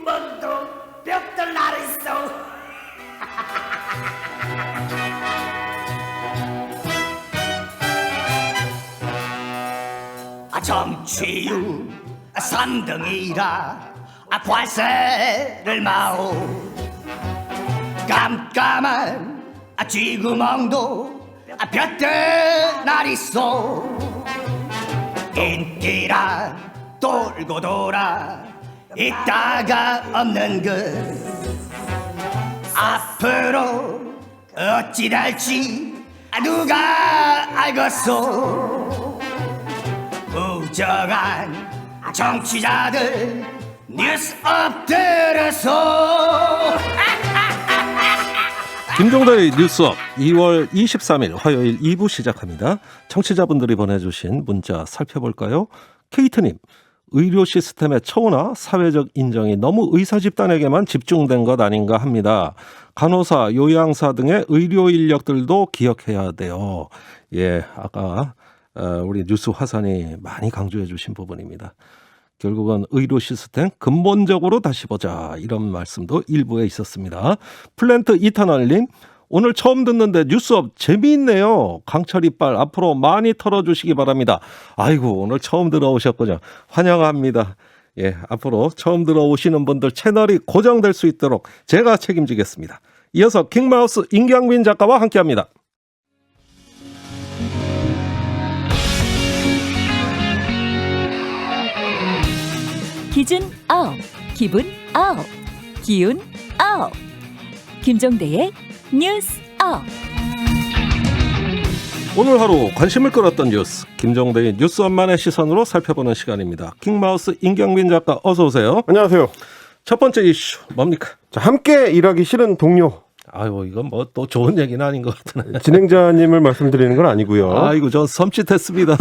군번도 벽돌 나르소. 정치유 3등이라 관세를 마오. 깜깜한 쥐구멍도 볕들 날있소. 인기란 돌고 돌아 있다가 없는 것. 앞으로 어찌 될지 누가 알겠소. 부정한 정치자들 뉴스 엎드려서. 김종대의 뉴스업 2월 23일 화요일 2부 시작합니다. 청취자분들이 보내주신 문자 살펴볼까요? 케이트님, 의료 시스템의 처우나 사회적 인정이 너무 의사 집단에게만 집중된 것 아닌가 합니다. 간호사, 요양사 등의 의료 인력들도 기억해야 돼요. 예, 아까 우리 뉴스 화산이 많이 강조해 주신 부분입니다. 결국은 의료 시스템 근본적으로 다시 보자, 이런 말씀도 일부에 있었습니다. 플랜트 이터널님, 오늘 처음 듣는데 뉴스업 재미있네요. 강철 이빨 앞으로 많이 털어주시기 바랍니다. 아이고, 오늘 처음 들어오셨군요. 환영합니다. 예, 앞으로 처음 들어오시는 분들 채널이 고정될 수 있도록 제가 책임지겠습니다. 이어서 킹마우스 임경민 작가와 함께합니다. 기준 아홉, 기분 아홉, 기운 아홉. 김종대의 뉴스 아홉. 오늘 하루 관심을 끌었던 뉴스, 김종대의 뉴스업만의 시선으로 살펴보는 시간입니다. 킹마우스 임경민 작가, 어서 오세요. 안녕하세요. 첫 번째 이슈 뭡니까? 자, 함께 일하기 싫은 동료. 아이고, 이건 뭐 또 좋은 얘기는 아닌 것 같네. 진행자님을 말씀드리는 건 아니고요. 아이고, 저 섬찟했습니다.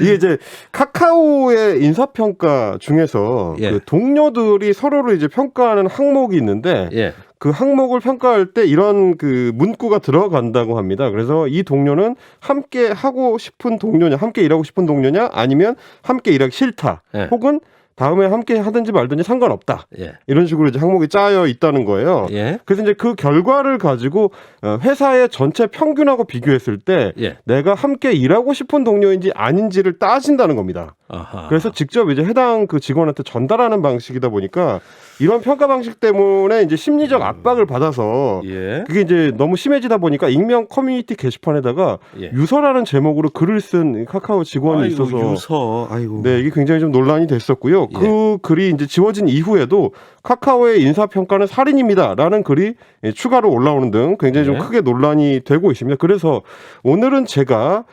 이게 이제 카카오의 인사평가 중에서 예. 그 동료들이 서로를 이제 평가하는 항목이 있는데 예. 그 항목을 평가할 때 이런 그 문구가 들어간다고 합니다. 그래서 이 동료는 함께 하고 싶은 동료냐, 함께 일하고 싶은 동료냐, 아니면 함께 일하기 싫다, 예. 혹은 다음에 함께 하든지 말든지 상관없다. 예. 이런 식으로 이제 항목이 짜여 있다는 거예요. 예. 그래서 이제 그 결과를 가지고 회사의 전체 평균하고 비교했을 때 예. 내가 함께 일하고 싶은 동료인지 아닌지를 따진다는 겁니다. 아하. 그래서 직접 이제 해당 그 직원한테 전달하는 방식이다 보니까 이런 평가 방식 때문에 이제 심리적 압박을 받아서 예. 그게 이제 너무 심해지다 보니까 익명 커뮤니티 게시판에다가 예. 유서라는 제목으로 글을 쓴 카카오 직원이 아이고, 있어서 유서. 아이고. 네, 이게 굉장히 좀 논란이 됐었고요. 예. 그 글이 이제 지워진 이후에도 카카오의 인사평가는 살인입니다라는 글이 추가로 올라오는 등 굉장히 좀 예. 크게 논란이 되고 있습니다. 그래서 오늘은 제가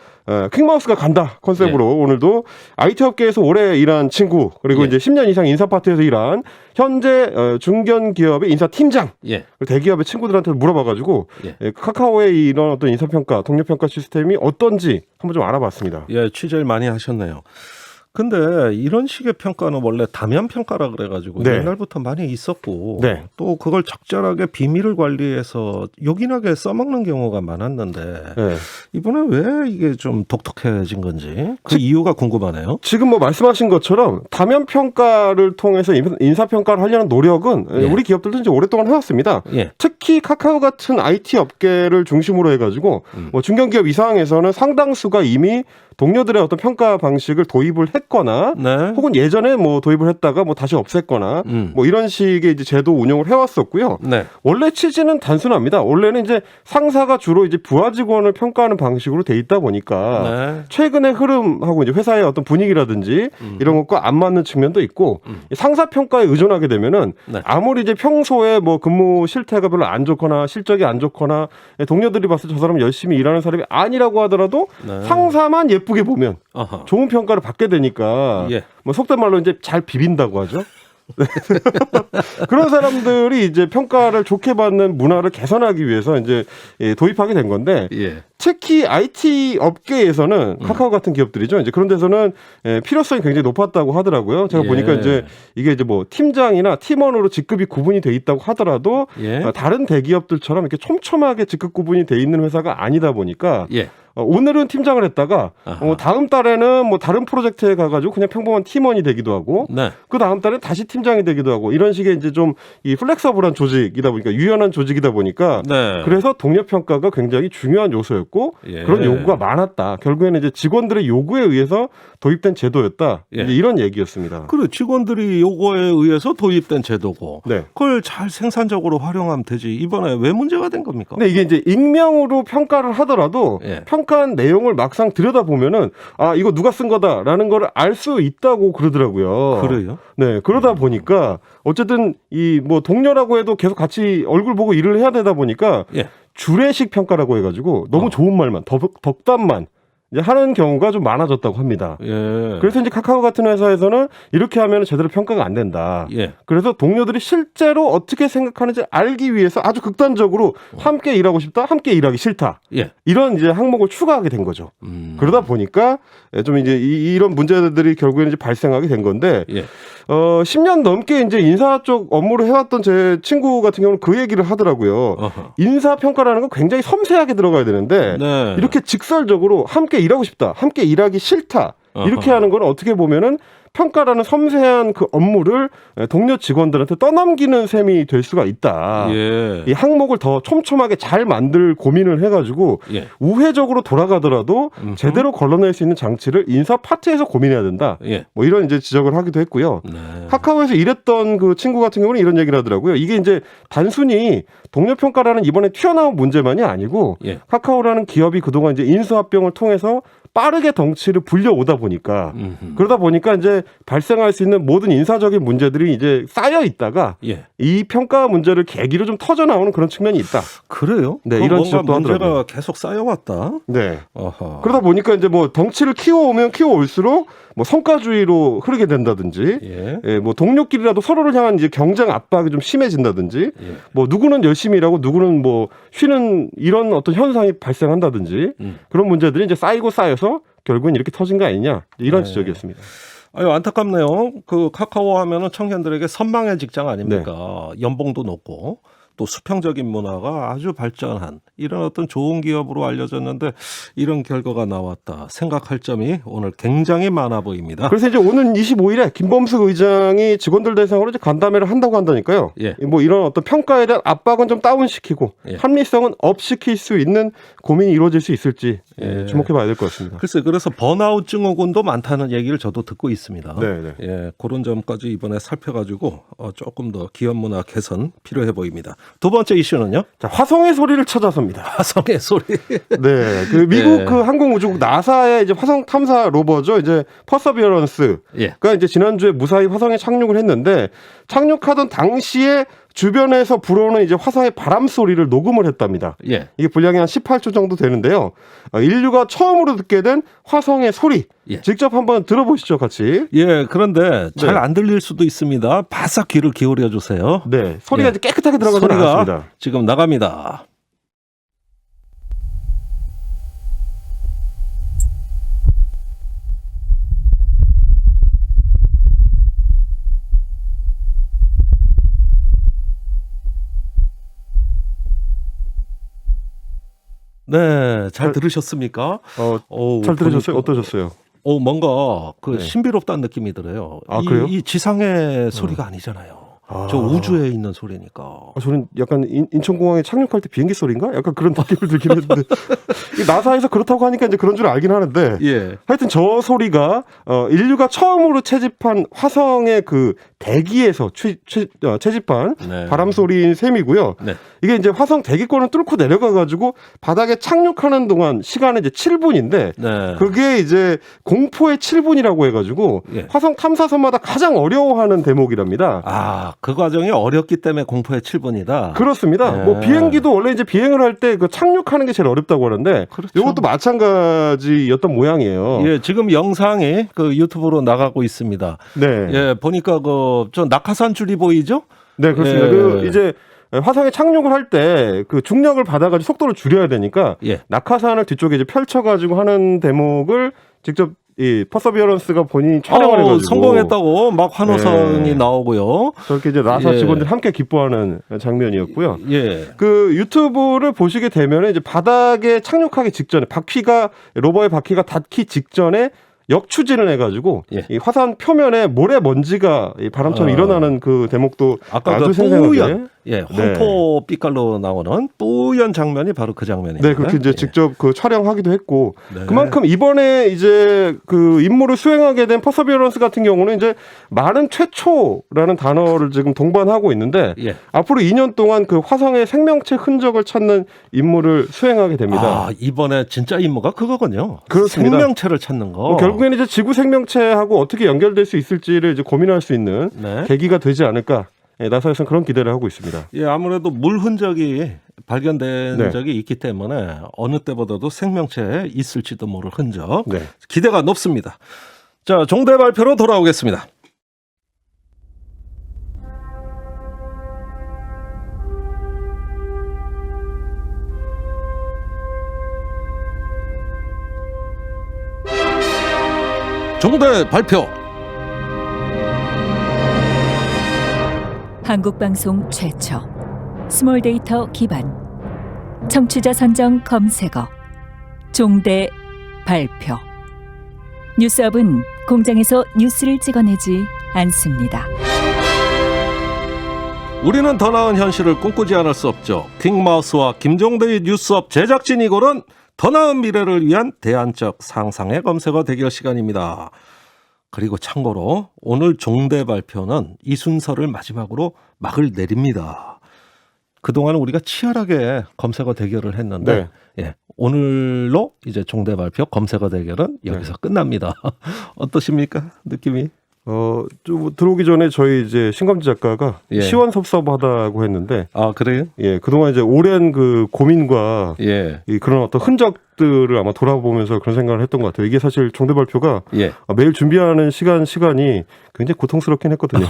킹마우스가 간다 컨셉으로 오늘도 IT 업계에서 오래 일한 친구, 그리고 예. 이제 10년 이상 인사 파트에서 일한 현재 중견 기업의 인사 팀장, 예. 대기업의 친구들한테 물어봐가지고 예. 카카오의 이런 어떤 인사평가, 동료평가 시스템이 어떤지 한번 좀 알아봤습니다. 예, 취재를 많이 하셨네요. 근데 이런 식의 평가는 원래 다면 평가라 그래가지고 네. 옛날부터 많이 있었고 네. 또 그걸 적절하게 비밀을 관리해서 요긴하게 써먹는 경우가 많았는데 네. 이번에 왜 이게 좀 독특해진 건지 그 이유가 궁금하네요. 지금 뭐 말씀하신 것처럼 다면 평가를 통해서 인사 평가를 하려는 노력은 예. 우리 기업들도 이제 오랫동안 해왔습니다. 예. 특히 카카오 같은 IT 업계를 중심으로 해가지고 뭐 중견기업 이상에서는 상당수가 이미 동료들의 어떤 평가 방식을 도입을 했거나 네. 혹은 예전에 뭐 도입을 했다가 뭐 다시 없앴거나 뭐 이런 식의 이제 제도 운영을 해왔었고요. 네. 원래 취지는 단순합니다. 원래는 이제 상사가 주로 이제 부하 직원을 평가하는 방식으로 돼 있다 보니까 네. 최근의 흐름하고 이제 회사의 어떤 분위기라든지 이런 것과 안 맞는 측면도 있고 상사 평가에 의존하게 되면은 네. 아무리 이제 평소에 뭐 근무 실태가 별로 안 좋거나 실적이 안 좋거나 동료들이 봤을 때 저 사람은 열심히 일하는 사람이 아니라고 하더라도 네. 상사만 예쁘게 보면 아하. 좋은 평가를 받게 되니까 예. 뭐 속된 말로 이제 잘 비빈다고 하죠. 그런 사람들이 이제 평가를 좋게 받는 문화를 개선하기 위해서 이제 도입하게 된 건데 예. 특히 IT 업계에서는 카카오 같은 기업들이죠. 이제 그런 데서는 필요성이 굉장히 높았다고 하더라고요. 제가 예. 보니까 이제 이게 이제 뭐 팀장이나 팀원으로 직급이 구분이 돼 있다고 하더라도 예. 다른 대기업들처럼 이렇게 촘촘하게 직급 구분이 돼 있는 회사가 아니다 보니까 예. 오늘은 팀장을 했다가 다음 달에는 뭐 다른 프로젝트에 가가지고 그냥 평범한 팀원이 되기도 하고 네. 그 다음 달에 다시 팀장이 되기도 하고 이런 식의 이제 좀 이 플렉서블한 조직이다 보니까 유연한 조직이다 보니까 네. 그래서 동료 평가가 굉장히 중요한 요소였고 예. 그런 요구가 많았다. 결국에는 이제 직원들의 요구에 의해서 도입된 제도였다. 예. 이제 이런 얘기였습니다. 그래 직원들이 요거에 의해서 도입된 제도고 네. 그걸 잘 생산적으로 활용하면 되지. 이번에 왜 문제가 된 겁니까? 근데 이게 이제 익명으로 평가를 하더라도 예. 평가한 내용을 막상 들여다보면은 아 이거 누가 쓴 거다라는 걸 알 수 있다고 그러더라고요. 그래요? 네 그러다 보니까 어쨌든 이 뭐 동료라고 해도 계속 같이 얼굴 보고 일을 해야 되다 보니까 예. 주례식 평가라고 해가지고 너무 좋은 말만 덕담만 이제 하는 경우가 좀 많아졌다고 합니다. 예. 그래서 이제 카카오 같은 회사에서는 이렇게 하면 제대로 평가가 안 된다. 예. 그래서 동료들이 실제로 어떻게 생각하는지 알기 위해서 아주 극단적으로 함께 일하고 싶다, 함께 일하기 싫다. 예. 이런 이제 항목을 추가하게 된 거죠. 그러다 보니까 좀 이제 이런 문제들이 결국에는 이제 발생하게 된 건데, 예. 10년 넘게 이제 인사 쪽 업무를 해왔던 제 친구 같은 경우는 그 얘기를 하더라고요. 어허. 인사 평가라는 건 굉장히 섬세하게 들어가야 되는데, 네. 이렇게 직설적으로 함께 일하고 싶다, 함께 일하기 싫다, 이렇게 어허. 하는 건 어떻게 보면은 평가라는 섬세한 그 업무를 동료 직원들한테 떠넘기는 셈이 될 수가 있다. 예. 이 항목을 더 촘촘하게 잘 만들 고민을 해가지고 예. 우회적으로 돌아가더라도 제대로 걸러낼 수 있는 장치를 인사 파트에서 고민해야 된다. 예. 뭐 이런 이제 지적을 하기도 했고요. 네. 카카오에서 일했던 그 친구 같은 경우는 이런 얘기를 하더라고요. 이게 이제 단순히 동료 평가라는 이번에 튀어나온 문제만이 아니고 예. 카카오라는 기업이 그동안 이제 인수합병을 통해서 빠르게 덩치를 불려오다 보니까 그러다 보니까 이제 발생할 수 있는 모든 인사적인 문제들이 이제 쌓여 있다가 예. 이 평가 문제를 계기로 좀 터져 나오는 그런 측면이 있다. 그래요? 네, 그럼 이런 뭔가 지적도 문제가 하더라고요. 계속 쌓여왔다. 네. 어허. 그러다 보니까 이제 뭐 덩치를 키워오면 키워올수록 뭐 성과주의로 흐르게 된다든지, 예. 예, 뭐 동료끼리라도 서로를 향한 이제 경쟁 압박이 좀 심해진다든지, 예. 뭐 누구는 열심히 일하고 누구는 뭐 쉬는 이런 어떤 현상이 발생한다든지 그런 문제들이 이제 쌓이고 쌓여서 결국은 이렇게 터진 거 아니냐 이런 네. 지적이었습니다. 아유 안타깝네요. 그 카카오 하면은 청년들에게 선망의 직장 아닙니까? 연봉도 높고 또 수평적인 문화가 아주 발전한 이런 어떤 좋은 기업으로 알려졌는데 이런 결과가 나왔다. 생각할 점이 오늘 굉장히 많아 보입니다. 그래서 이제 오는 25일에 김범수 의장이 직원들 대상으로 이제 간담회를 한다고 한다니까요. 예. 뭐 이런 어떤 평가에 대한 압박은 좀 다운시키고 예. 합리성은 업시킬 수 있는 고민이 이루어질 수 있을지 예. 주목해봐야 될 것 같습니다. 글쎄 그래서 번아웃 증후군도 많다는 얘기를 저도 듣고 있습니다. 네. 예, 그런 점까지 이번에 살펴가지고 조금 더 기업 문화 개선 필요해 보입니다. 두 번째 이슈는요? 자, 화성의 소리를 찾아서입니다. 화성의 소리. 네, 그 미국 예. 그 항공우주국 나사의 이제 화성 탐사 로버죠. 이제 퍼서비어런스가 예. 이제 지난주에 무사히 화성에 착륙을 했는데 착륙하던 당시에 주변에서 불어오는 이제 화성의 바람 소리를 녹음을 했답니다. 예. 이게 분량이 한 18초 정도 되는데요. 인류가 처음으로 듣게 된 화성의 소리. 예. 직접 한번 들어보시죠, 같이. 예, 그런데 잘 네. 안 들릴 수도 있습니다. 바싹 귀를 기울여 주세요. 네, 소리가 예. 이제 깨끗하게 들어가지 소리가 않았습니다. 지금 나갑니다. 네, 잘 들으셨습니까? 잘 들으셨어요? 어떠셨어요? 뭔가 그 네. 신비롭다는 느낌이 들어요. 아, 그래요? 이 지상의 소리가 아니잖아요. 저 우주에 있는 소리니까. 저는 약간 인천공항에 착륙할 때 비행기 소리인가? 약간 그런 느낌을 들긴 했는데 이 나사에서 그렇다고 하니까 이제 그런 줄 알긴 하는데 예. 하여튼 저 소리가 인류가 처음으로 채집한 화성의 그 대기에서 채집한 네. 바람 소리인 셈이고요. 네. 이게 이제 화성 대기권을 뚫고 내려가 가지고 바닥에 착륙하는 동안 시간은 이제 7분인데 네. 그게 이제 공포의 7분이라고 해가지고 예. 화성 탐사선마다 가장 어려워하는 대목이랍니다. 아, 그 과정이 어렵기 때문에 공포의 7분이다. 그렇습니다. 예. 뭐 비행기도 원래 이제 비행을 할 때 그 착륙하는 게 제일 어렵다고 하는데 그렇죠. 이것도 마찬가지였던 모양이에요. 예, 지금 영상이 그 유튜브로 나가고 있습니다. 네, 예, 보니까 그 저 낙하산 줄이 보이죠? 네 그렇습니다. 예. 그 이제 화성에 착륙을 할 때 그 중력을 받아가지고 속도를 줄여야 되니까 예. 낙하산을 뒤쪽에 이제 펼쳐가지고 하는 대목을 직접 이 퍼서비어런스가 본인이 촬영을 해가지고 성공했다고 막 환호성이 나오고요. 저렇게 이제 나사 예. 직원들이 함께 기뻐하는 장면이었고요. 예. 그 유튜브를 보시게 되면 이제 바닥에 착륙하기 직전에 로버의 바퀴가 닿기 직전에 역추진을 해가지고 예. 이 화산 표면에 모래먼지가 이 바람처럼 일어나는 그 대목도 아까 아주 그 생생하게 뿌연, 황토 빛깔로 나오는 뿌연 장면이 바로 그 장면이에요. 네, 그렇게 이제 직접 그 촬영하기도 했고 네. 그만큼 이번에 이제 그 임무를 수행하게 된 퍼서비어런스 같은 경우는 이제 말은 최초라는 단어를 지금 동반하고 있는데 예. 앞으로 2년 동안 그 화성의 생명체 흔적을 찾는 임무를 수행하게 됩니다. 아, 이번에 진짜 임무가 그거군요. 그렇습니다. 생명체를 찾는 거. 결국에는 이제 지구 생명체하고 어떻게 연결될 수 있을지를 이제 고민할 수 있는 네. 계기가 되지 않을까. 나사에서는 그런 기대를 하고 있습니다. 예, 아무래도 물 흔적이 발견된 네. 적이 있기 때문에 어느 때보다도 생명체에 있을지도 모를 흔적 네. 기대가 높습니다. 자, 종대 발표로 돌아오겠습니다. 종대 발표. 한국방송 최초 스몰 데이터 기반 청취자 선정 검색어 종대 발표. 뉴스업은 공장에서 뉴스를 찍어내지 않습니다. 우리는 더 나은 현실을 꿈꾸지 않을 수 없죠. 킹마우스와 김종대의 뉴스업 제작진이 고른 더 나은 미래를 위한 대안적 상상의 검색어 대결 시간입니다. 그리고 참고로 오늘 종대 발표는 이 순서를 마지막으로 막을 내립니다. 그동안 우리가 치열하게 검색어 대결을 했는데 예, 오늘로 이제 종대 발표 검색어 대결은 여기서 끝납니다. 어떠십니까? 느낌이? 좀 들어오기 전에 저희 이제 신감지 작가가 예. 시원섭섭하다고 했는데 아, 그래요? 예, 그동안 이제 오랜 그 고민과 예. 이 그런 어떤 흔적들을 아마 돌아보면서 그런 생각을 했던 것 같아요. 이게 사실 종대 발표가 예. 매일 준비하는 시간이 굉장히 고통스럽긴 했거든요.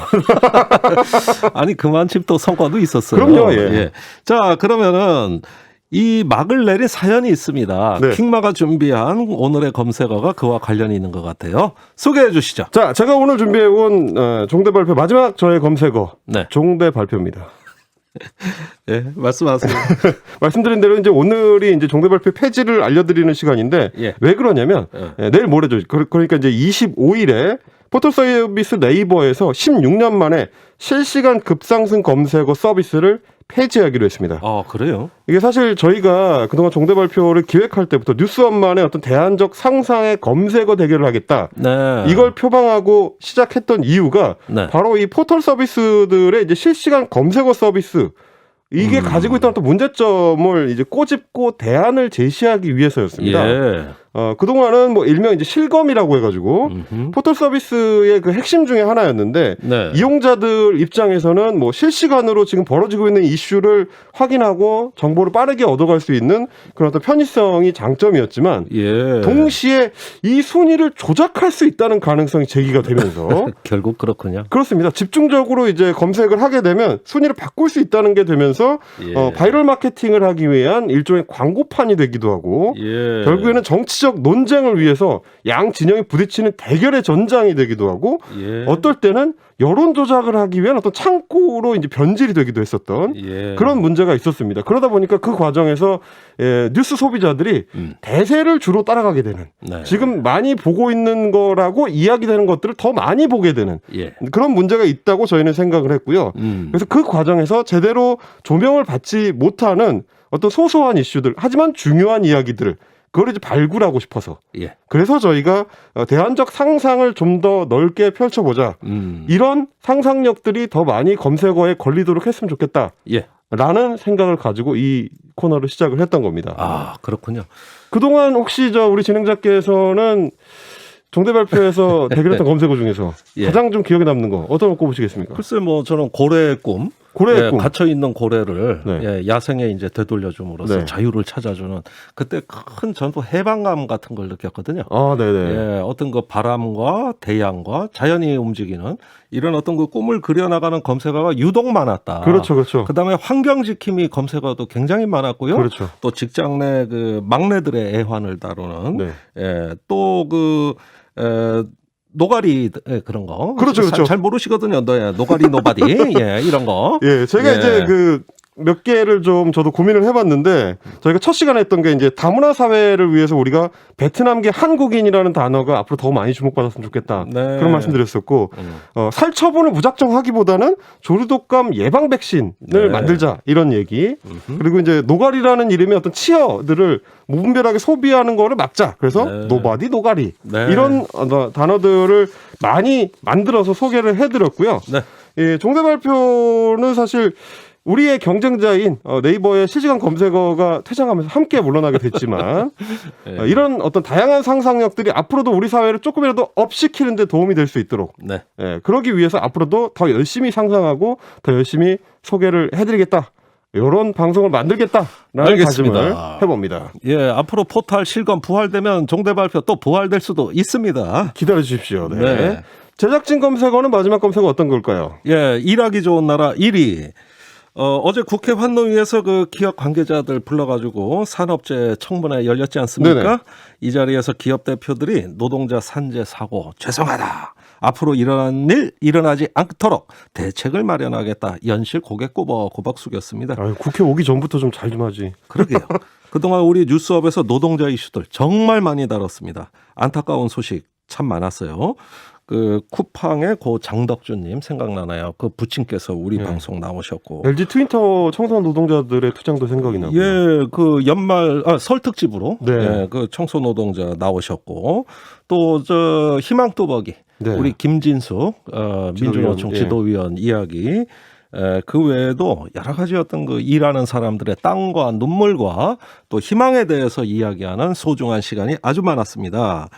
아니 그만큼 또 성과도 있었어요. 그럼요, 예. 자, 그러면은 이 막을 내린 사연이 있습니다. 네. 킹마가 준비한 오늘의 검색어가 그와 관련이 있는 것 같아요. 소개해 주시죠. 자, 제가 오늘 준비해온 종대 발표 마지막 저의 검색어 네. 종대 발표입니다. 예, 말씀하세요. 말씀드린 대로 이제 오늘이 이제 종대 발표 폐지를 알려드리는 시간인데 예. 왜 그러냐면 내일 모레죠. 그러니까 이제 25일에 포털 서비스 네이버에서 16년 만에 실시간 급상승 검색어 서비스를 폐지하기로 했습니다. 아, 그래요? 이게 사실 저희가 그동안 종대 발표를 기획할 때부터 뉴스원만의 어떤 대안적 상상의 검색어 대결을 하겠다. 네. 이걸 표방하고 시작했던 이유가 네. 바로 이 포털 서비스들의 이제 실시간 검색어 서비스 이게 가지고 있던 또 문제점을 이제 꼬집고 대안을 제시하기 위해서였습니다. 예. 그동안은 뭐 일명 이제 실검이라고 해가지고 포털 서비스의 그 핵심 중에 하나였는데 네. 이용자들 입장에서는 뭐 실시간으로 지금 벌어지고 있는 이슈를 확인하고 정보를 빠르게 얻어갈 수 있는 그런 어떤 편의성이 장점이었지만 예. 동시에 이 순위를 조작할 수 있다는 가능성이 제기가 되면서 결국 그렇군요. 그렇습니다. 집중적으로 이제 검색을 하게 되면 순위를 바꿀 수 있다는 게 되면서 예. 바이럴 마케팅을 하기 위한 일종의 광고판이 되기도 하고 예. 결국에는 정치적 논쟁을 위해서 양 진영이 부딪히는 대결의 전장이 되기도 하고 예. 어떨 때는 여론 조작을 하기 위한 어떤 창구로 이제 변질이 되기도 했었던 예. 그런 문제가 있었습니다. 그러다 보니까 그 과정에서 뉴스 소비자들이 대세를 주로 따라가게 되는 네. 지금 많이 보고 있는 거라고 이야기되는 것들을 더 많이 보게 되는 예. 그런 문제가 있다고 저희는 생각을 했고요. 그래서 그 과정에서 제대로 조명을 받지 못하는 어떤 소소한 이슈들 하지만 중요한 이야기들을 그걸 이제 발굴하고 싶어서 예. 그래서 저희가 대안적 상상을 좀 더 넓게 펼쳐보자 이런 상상력들이 더 많이 검색어에 걸리도록 했으면 좋겠다 예. 라는 생각을 가지고 이 코너를 시작을 했던 겁니다. 아, 그렇군요. 그동안 혹시 우리 진행자께서는 종대 발표에서 대결했던 검색어 중에서 예. 가장 좀 기억에 남는 거 어떤 거 꼽으시겠습니까? 글쎄 뭐 저는 고래의 꿈. 고래의 예, 꿈. 갇혀 있는 고래를 네. 예, 야생에 이제 되돌려줌으로써 네. 자유를 찾아주는 그때 큰 전부 해방감 같은 걸 느꼈거든요. 아, 네네. 예, 어떤 그 바람과 태양과 자연이 움직이는 이런 어떤 그 꿈을 그려나가는 검색어가 유독 많았다. 그렇죠, 그렇죠. 그다음에 환경 지킴이 검색어도 굉장히 많았고요. 그렇죠. 또 직장 내 그 막내들의 애환을 다루는 네. 예, 또 그 노가리 그런 거. 그렇죠, 그렇죠. 잘 모르시거든요. 노가리 노바디 예, 이런 거. 예, 제가 예. 이제 그 몇 개를 좀 저도 고민을 해봤는데 저희가 첫 시간에 했던 게 이제 다문화 사회를 위해서 우리가 베트남계 한국인이라는 단어가 앞으로 더 많이 주목받았으면 좋겠다. 네. 그런 말씀드렸었고 살처분을 무작정 하기보다는 조류독감 예방 백신을 네. 만들자 이런 얘기. 그리고 이제 노가리라는 이름의 어떤 치어들을 무분별하게 소비하는 거를 막자. 그래서 네. 노바디 노가리 네. 이런 단어들을 많이 만들어서 소개를 해드렸고요. 네. 예, 종대 발표는 사실 우리의 경쟁자인 네이버의 실시간 검색어가 퇴장하면서 함께 물러나게 됐지만 네. 이런 어떤 다양한 상상력들이 앞으로도 우리 사회를 조금이라도 업시키는 데 도움이 될 수 있도록 네. 예, 그러기 위해서 앞으로도 더 열심히 상상하고 더 열심히 소개를 해드리겠다. 이런 방송을 만들겠다라는 알겠습니다. 다짐을 해봅니다. 예, 앞으로 포탈 실검 부활되면 종대 발표 또 부활될 수도 있습니다. 기다려 주십시오. 네. 네. 제작진 검색어는 마지막 검색어 어떤 걸까요? 예, 일하기 좋은 나라 1위. 어제 국회 환노위에서 그 기업 관계자들 불러가지고 산업재 청문회 열렸지 않습니까? 네네. 이 자리에서 기업 대표들이 노동자 산재 사고 죄송하다. 앞으로 일어난 일 일어나지 않도록 대책을 마련하겠다. 연실 고개 꼬박꼬박 숙였습니다. 아유, 국회 오기 전부터 좀 잘 좀 하지. 그러게요. 그동안 우리 뉴스업에서 노동자 이슈들 정말 많이 다뤘습니다. 안타까운 소식 참 많았어요. 그 쿠팡의 고 장덕준님 생각나나요? 그 부친께서 우리 방송 나오셨고. LG 트윈터 청소년 노동자들의 투쟁도 생각이 나고요. 예, 그 연말 설 특집으로 네. 예, 그 청소 노동자 나오셨고 또 저 희망 뚜벅이 네. 우리 김진숙 민주노총 지도위원, 지도위원 이야기. 그 외에도 여러 가지 어떤 그 일하는 사람들의 땀과 눈물과 또 희망에 대해서 이야기하는 소중한 시간이 아주 많았습니다.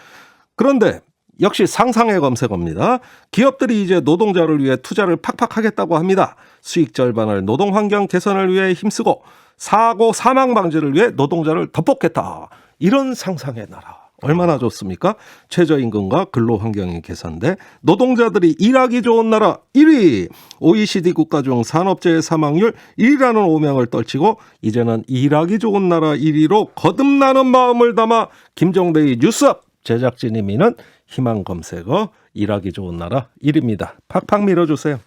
그런데 역시 상상의 검색어입니다. 기업들이 이제 노동자를 위해 투자를 팍팍 하겠다고 합니다. 수익 절반을 노동 환경 개선을 위해 힘쓰고 사고 사망 방지를 위해 노동자를 덮볶겠다. 이런 상상의 나라. 얼마나 좋습니까? 최저임금과 근로환경이 개선돼 노동자들이 일하기 좋은 나라 1위. OECD 국가 중 산업재해 사망률 1위라는 오명을 떨치고 이제는 일하기 좋은 나라 1위로 거듭나는 마음을 담아 김종대의 뉴스업 제작진이 미는 희망 검색어 일하기 좋은 나라 1위입니다. 팍팍 밀어주세요.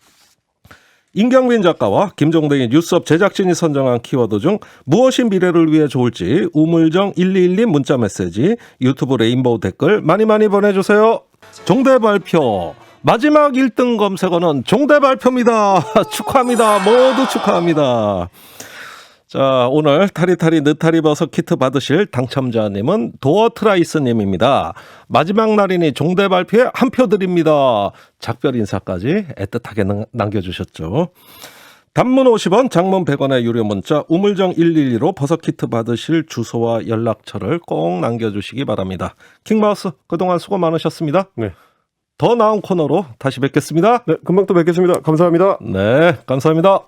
임경빈 작가와 김종대의 뉴스업 제작진이 선정한 키워드 중 무엇이 미래를 위해 좋을지 우물정 1212 문자 메시지 유튜브 레인보우 댓글 많이 보내주세요. 종대 발표 마지막 1등 검색어는 종대 발표입니다. 축하합니다. 모두 축하합니다. 자, 오늘 타리타리 느타리 버섯 키트 받으실 당첨자님은 도어트라이스님입니다. 마지막 날이니 종대 발표에 한 표 드립니다. 작별 인사까지 애틋하게 남겨주셨죠. 단문 50원, 장문 100원의 유료 문자 우물정 112로 버섯 키트 받으실 주소와 연락처를 꼭 남겨주시기 바랍니다. 킹마우스 그동안 수고 많으셨습니다. 네. 더 나은 코너로 다시 뵙겠습니다. 네, 금방 또 뵙겠습니다. 감사합니다. 네, 감사합니다.